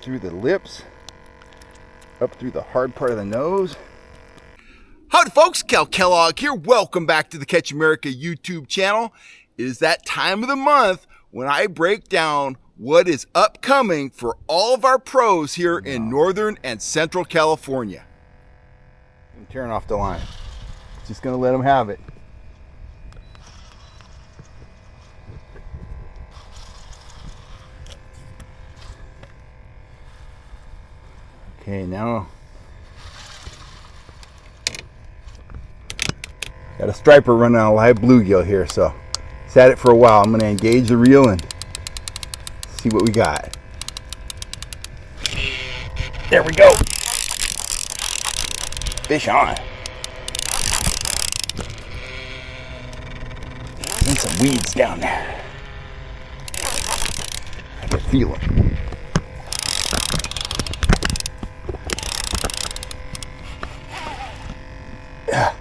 through the lips, up through the hard part of the nose. Howdy folks, Kellogg here. Welcome back to the Catch America YouTube channel. It is that time of the month when I break down what is upcoming for all of our pros here in Northern and Central California. I'm tearing off the line. Just gonna let them have it. Okay, now got a striper running on a live bluegill here, so it's at it for a while. I'm going to engage the reel and see what we got. There we go. Fish on. And some weeds down there. I can feel them. Yeah.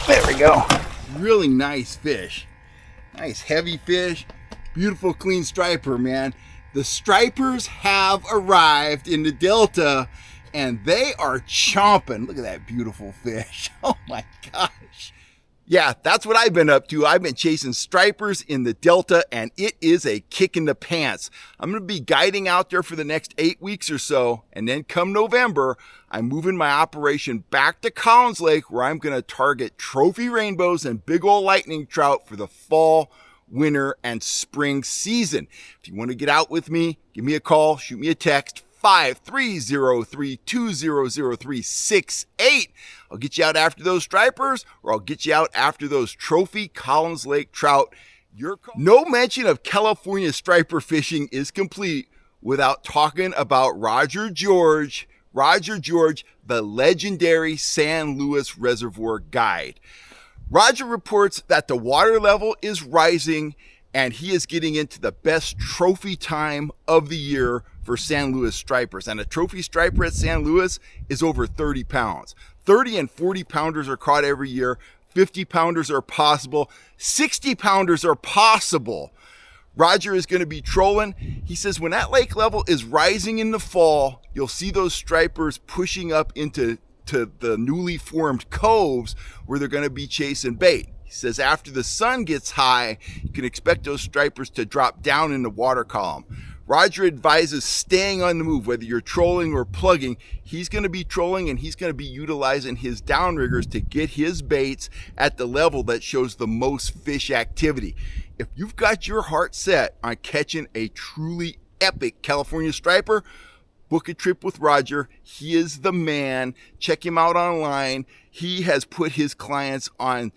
There we go. Really nice fish. Nice heavy fish. Beautiful clean striper, man. The stripers have arrived in the Delta and they are chomping. Look at that beautiful fish. Oh my gosh. Yeah, that's what I've been up to. I've been chasing stripers in the Delta and it is a kick in the pants. I'm going to be guiding out there for the next 8 weeks or so. And then come November, I'm moving my operation back to Collins Lake where I'm going to target trophy rainbows and big old lightning trout for the fall, winter, and spring season. If you want to get out with me, give me a call, shoot me a text. 530-320-0368. I'll get you out after those stripers, or I'll get you out after those trophy Collins Lake trout. No mention of California striper fishing is complete without talking about Roger George, the legendary San Luis Reservoir guide. Roger reports that the water level is rising and he is getting into the best trophy time of the year for San Luis stripers. And a trophy striper at San Luis is over 30 pounds. 30 and 40 pounders are caught every year. 50 pounders are possible. 60 pounders are possible. Roger is going to be trolling. He says when that lake level is rising in the fall, you'll see those stripers pushing up into the newly formed coves where they're going to be chasing bait. He says after the sun gets high, you can expect those stripers to drop down in the water column. Roger advises staying on the move, whether you're trolling or plugging. He's going to be trolling and he's going to be utilizing his downriggers to get his baits at the level that shows the most fish activity. If you've got your heart set on catching a truly epic California striper, book a trip with Roger. He is the man. Check him out online. He has put his clients on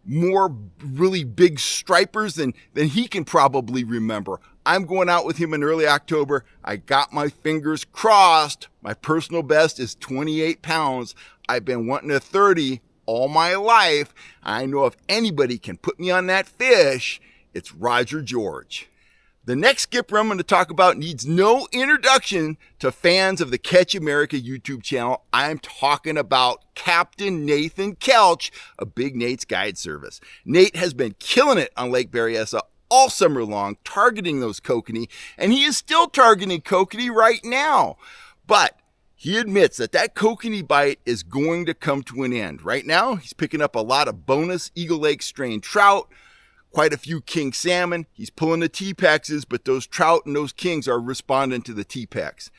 more really big stripers than he can probably remember. I'm going out with him in early October. I got my fingers crossed. My personal best is 28 pounds. I've been wanting a 30 all my life. I know if anybody can put me on that fish, it's Roger George. The next skipper I'm going to talk about needs no introduction to fans of the Catch America YouTube channel. I'm talking about Captain Nathan Kelch of Big Nate's Guide Service. Nate has been killing it on Lake Berryessa all summer long, targeting those kokanee, and he is still targeting kokanee right now. But he admits that kokanee bite is going to come to an end. Right now, he's picking up a lot of bonus Eagle Lake strain trout, quite a few king salmon. He's pulling the T-Pexes, but those trout and those kings are responding to the T-Pex.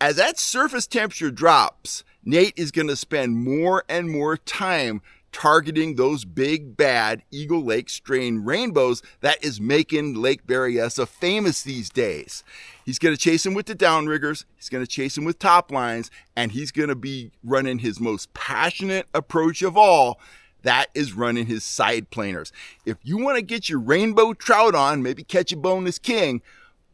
As that surface temperature drops, Nate is going to spend more and more time targeting those big bad Eagle Lake strain rainbows that is making Lake Berryessa famous these days. He's going to chase them with the downriggers, he's going to chase them with top lines, and he's going to be running his most passionate approach of all. That is running his side planers. If you want to get your rainbow trout on, maybe catch a bonus king,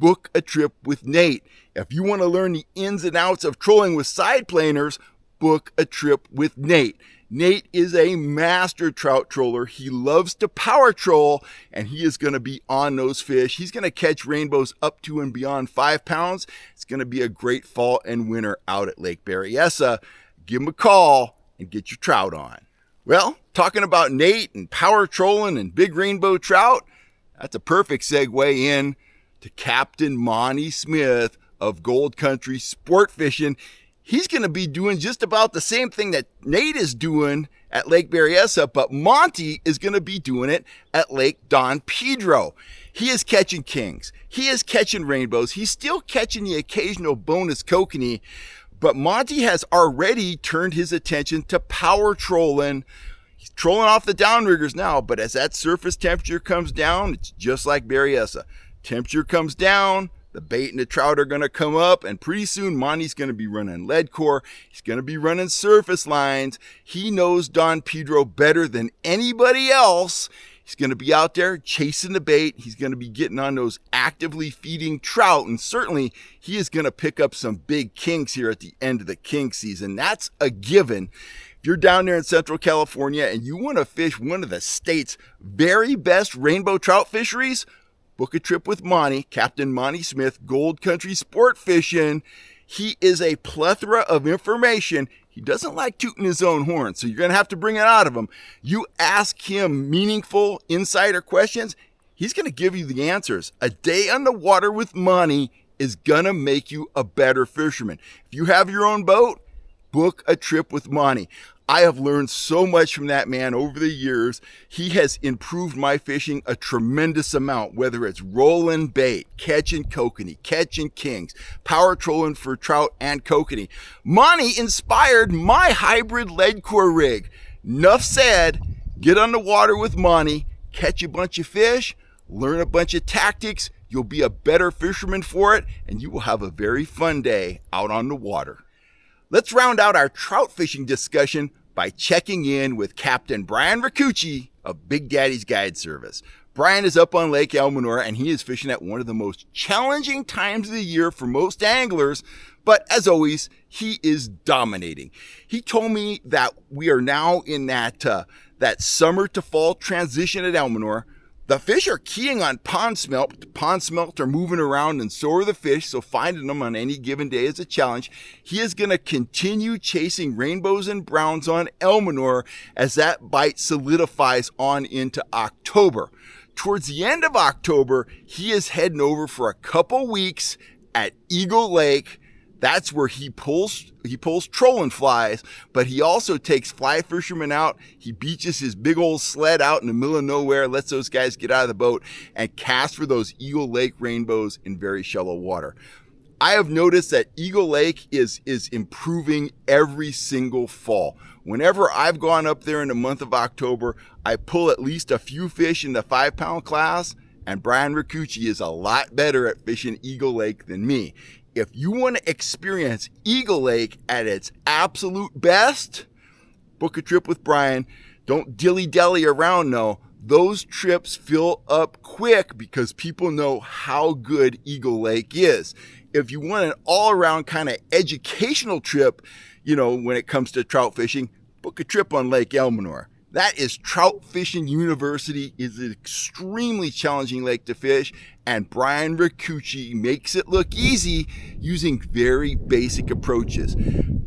book a trip with Nate. If you want to learn the ins and outs of trolling with side planers, book a trip with Nate. Nate is a master trout troller. He loves to power troll, and he is going to be on those fish. He's going to catch rainbows up to and beyond 5 pounds. It's going to be a great fall and winter out at Lake Berryessa. Give him a call and get your trout on. Well, talking about Nate and power trolling and big rainbow trout, that's a perfect segue in to Captain Monty Smith of Gold Country Sport Fishing. He's going to be doing just about the same thing that Nate is doing at Lake Berryessa, but Monty is going to be doing it at Lake Don Pedro. He is catching kings. He is catching rainbows. He's still catching the occasional bonus kokanee, but Monty has already turned his attention to power trolling. He's trolling off the downriggers now, but as that surface temperature comes down, it's just like Berryessa. Temperature comes down, the bait and the trout are going to come up, and pretty soon Monty's going to be running lead core. He's going to be running surface lines. He knows Don Pedro better than anybody else. He's going to be out there chasing the bait. He's going to be getting on those actively feeding trout, and certainly he is going to pick up some big kings here at the end of the king season. That's a given. If you're down there in Central California and you want to fish one of the state's very best rainbow trout fisheries, book a trip with Monty, Captain Monty Smith, Gold Country Sport Fishing. He is a plethora of information. He doesn't like tooting his own horn, so you're going to have to bring it out of him. You ask him meaningful insider questions, he's going to give you the answers. A day on the water with Monty is going to make you a better fisherman. If you have your own boat, book a trip with Monty. I have learned so much from that man over the years. He has improved my fishing a tremendous amount, whether it's rolling bait, catching kokanee, catching kings, power trolling for trout and kokanee. Monty inspired my hybrid lead core rig. Enough said. Get on the water with Monty, catch a bunch of fish, learn a bunch of tactics. You'll be a better fisherman for it, and you will have a very fun day out on the water. Let's round out our trout fishing discussion by checking in with Captain Brian Ricucci of Big Daddy's Guide Service. Brian is up on Lake Almanor, and he is fishing at one of the most challenging times of the year for most anglers, but as always, he is dominating. He told me that we are now in that summer to fall transition at Almanor. The fish are keying on pond smelt. The pond smelt are moving around, and so are the fish, so finding them on any given day is a challenge. He is going to continue chasing rainbows and browns on Almanor as that bite solidifies on into October. Towards the end of October, he is heading over for a couple weeks at Eagle Lake. That's where he pulls trolling flies, but he also takes fly fishermen out. He beaches his big old sled out in the middle of nowhere, lets those guys get out of the boat, and casts for those Eagle Lake rainbows in very shallow water. I have noticed that Eagle Lake is improving every single fall. Whenever I've gone up there in the month of October, I pull at least a few fish in the 5-pound class, and Brian Ricucci is a lot better at fishing Eagle Lake than me. If you want to experience Eagle Lake at its absolute best, book a trip with Brian. Don't dilly-dally around, no. Those trips fill up quick because people know how good Eagle Lake is. If you want an all-around kind of educational trip, when it comes to trout fishing, book a trip on Lake Almanor. That is Trout Fishing University. It's an extremely challenging lake to fish, and Brian Ricucci makes it look easy using very basic approaches.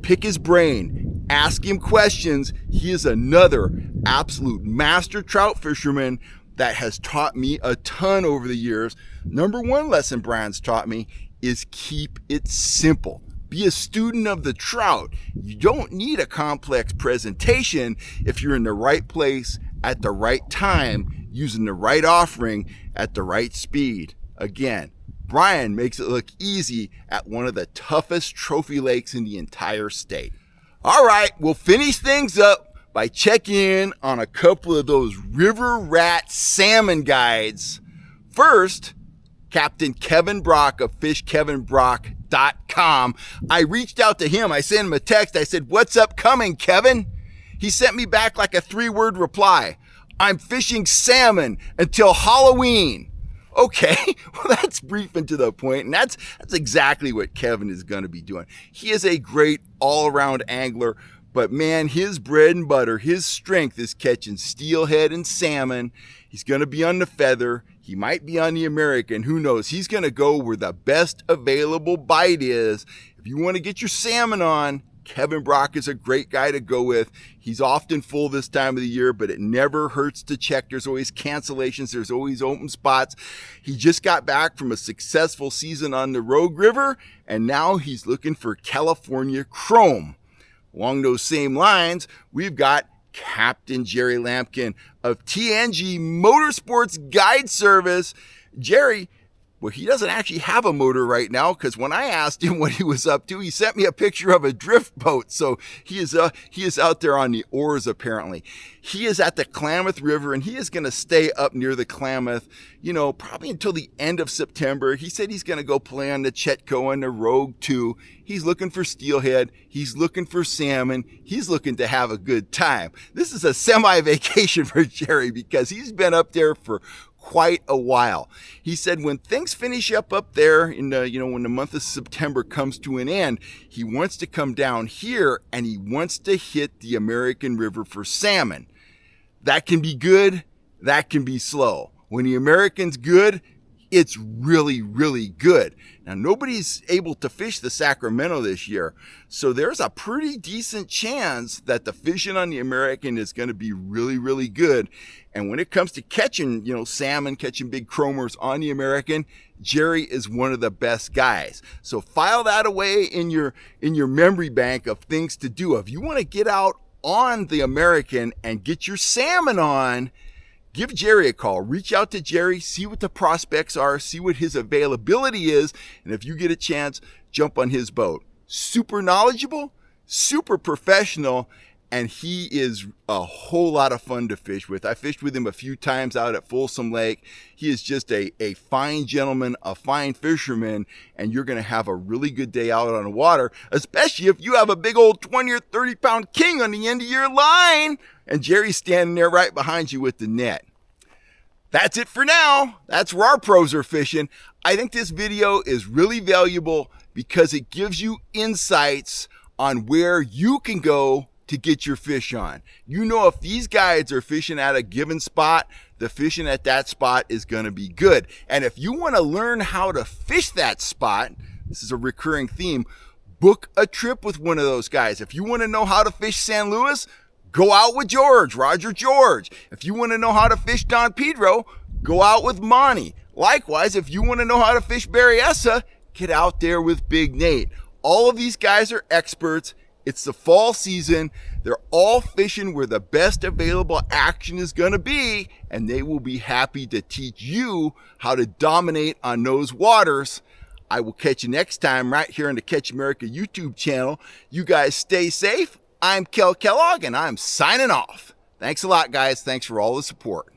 Pick his brain, ask him questions. He is another absolute master trout fisherman that has taught me a ton over the years. Number one lesson Brian's taught me is keep it simple. Be a student of the trout. You don't need a complex presentation if you're in the right place at the right time, using the right offering at the right speed. Again, Brian makes it look easy at one of the toughest trophy lakes in the entire state. All right, we'll finish things up by checking in on a couple of those river rat salmon guides. First, Captain Kevin Brock of FishKevinBrock.com. I reached out to him. I sent him a text. I said, "What's upcoming, Kevin?" He sent me back like a 3-word reply. "I'm fishing salmon until Halloween." Okay, well, that's brief and to the point, and that's exactly what Kevin is going to be doing. He is a great all-around angler, But man, his bread and butter, his strength is catching steelhead and salmon. He's going to be on the feather. He might be on the American. Who knows? He's going to go where the best available bite is. If you want to get your salmon on, Kevin Brock is a great guy to go with. He's often full this time of the year, but it never hurts to check. There's always cancellations. There's always open spots. He just got back from a successful season on the Rogue River, and now he's looking for California chrome. Along those same lines, we've got Captain Jerry Lampkin of TNG Motorsports Guide Service. Jerry, well, he doesn't actually have a motor right now, because when I asked him what he was up to, he sent me a picture of a drift boat. So he is out there on the oars, apparently. He is at the Klamath River, and he is going to stay up near the Klamath, probably until the end of September. He said he's going to go play on the Chetco and the Rogue too. He's looking for steelhead. He's looking for salmon. He's looking to have a good time. This is a semi-vacation for Jerry, because he's been up there for quite a while. He said when things finish up there in the, when the month of September comes to an end, he wants to come down here and he wants to hit the American River for salmon. That can be good. That can be slow. When the American's good, it's really, really good. Now, nobody's able to fish the Sacramento this year, so there's a pretty decent chance that the fishing on the American is going to be really, really good. And when it comes to catching, salmon, catching big chromers on the American, Jerry is one of the best guys. So file that away in your memory bank of things to do. If you want to get out on the American and get your salmon on, give Jerry a call. Reach out to Jerry, see what the prospects are, see what his availability is, and if you get a chance, jump on his boat. Super knowledgeable, super professional, and he is a whole lot of fun to fish with. I fished with him a few times out at Folsom Lake. He is just a fine gentleman, a fine fisherman, and you're going to have a really good day out on the water, especially if you have a big old 20 or 30 pound king on the end of your line, and Jerry's standing there right behind you with the net. That's it for now. That's where our pros are fishing. I think this video is really valuable because it gives you insights on where you can go to get your fish on. If these guides are fishing at a given spot, the fishing at that spot is going to be good. And if you want to learn how to fish that spot, this is a recurring theme, book a trip with one of those guys. If you want to know how to fish San Luis, go out with Roger George. If you want to know how to fish Don Pedro, go out with Monty. Likewise, if you want to know how to fish Berryessa, get out there with Big Nate. All of these guys are experts. It's the fall season. They're all fishing where the best available action is going to be, and they will be happy to teach you how to dominate on those waters. I will catch you next time right here on the Catch America YouTube channel. You guys stay safe. I'm Kellogg, and I'm signing off. Thanks a lot, guys. Thanks for all the support.